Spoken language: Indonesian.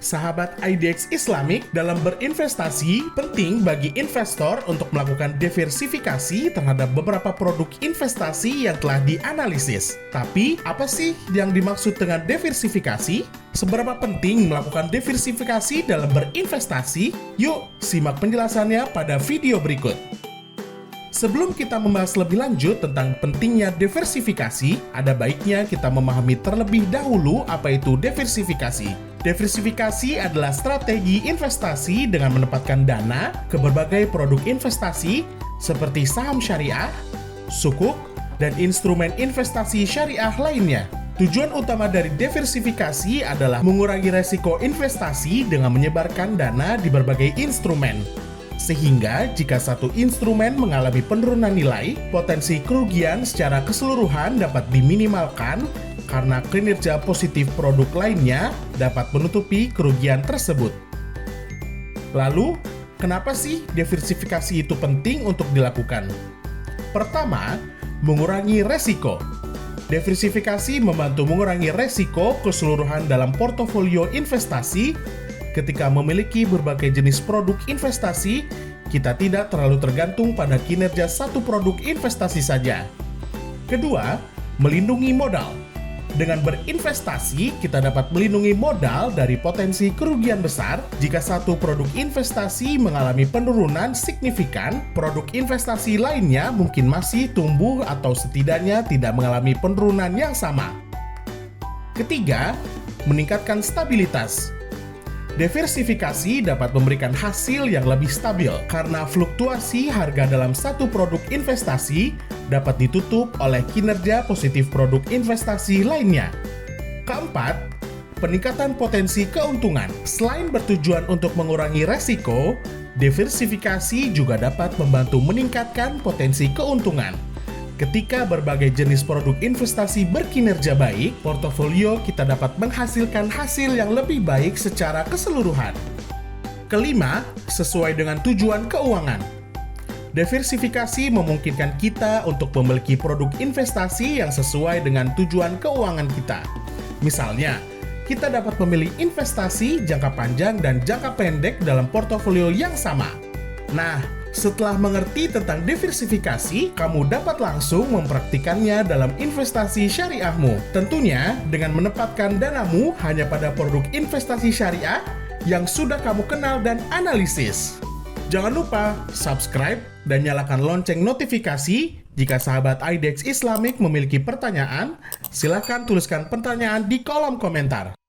Sahabat IDX Islamic, dalam berinvestasi, penting bagi investor untuk melakukan diversifikasi terhadap beberapa produk investasi yang telah dianalisis. Tapi, apa sih yang dimaksud dengan diversifikasi? Seberapa penting melakukan diversifikasi dalam berinvestasi? Yuk, simak penjelasannya pada video berikut. Sebelum kita membahas lebih lanjut tentang pentingnya diversifikasi, ada baiknya kita memahami terlebih dahulu apa itu diversifikasi. Diversifikasi adalah strategi investasi dengan menempatkan dana ke berbagai produk investasi seperti saham syariah, sukuk, dan instrumen investasi syariah lainnya. Tujuan utama dari diversifikasi adalah mengurangi resiko investasi dengan menyebarkan dana di berbagai instrumen. Sehingga jika satu instrumen mengalami penurunan nilai, potensi kerugian secara keseluruhan dapat diminimalkan karena kinerja positif produk lainnya dapat menutupi kerugian tersebut. Lalu, kenapa sih diversifikasi itu penting untuk dilakukan? Pertama, mengurangi resiko. Diversifikasi membantu mengurangi resiko keseluruhan dalam portofolio investasi. Ketika memiliki berbagai jenis produk investasi, kita tidak terlalu tergantung pada kinerja satu produk investasi saja. Kedua, melindungi modal. Dengan berinvestasi, kita dapat melindungi modal dari potensi kerugian besar. Jika satu produk investasi mengalami penurunan signifikan, produk investasi lainnya mungkin masih tumbuh atau setidaknya tidak mengalami penurunan yang sama. Ketiga, meningkatkan stabilitas. Diversifikasi dapat memberikan hasil yang lebih stabil karena fluktuasi harga dalam satu produk investasi dapat ditutup oleh kinerja positif produk investasi lainnya. Keempat, peningkatan potensi keuntungan. Selain bertujuan untuk mengurangi resiko, diversifikasi juga dapat membantu meningkatkan potensi keuntungan. Ketika berbagai jenis produk investasi berkinerja baik, portofolio kita dapat menghasilkan hasil yang lebih baik secara keseluruhan. Kelima, sesuai dengan tujuan keuangan. Diversifikasi memungkinkan kita untuk memiliki produk investasi yang sesuai dengan tujuan keuangan kita. Misalnya, kita dapat memilih investasi jangka panjang dan jangka pendek dalam portofolio yang sama. Nah, setelah mengerti tentang diversifikasi, kamu dapat langsung mempraktikannya dalam investasi syariahmu. Tentunya dengan menempatkan danamu hanya pada produk investasi syariah yang sudah kamu kenal dan analisis. Jangan lupa subscribe dan nyalakan lonceng notifikasi. Jika sahabat IDX Islamic memiliki pertanyaan, silakan tuliskan pertanyaan di kolom komentar.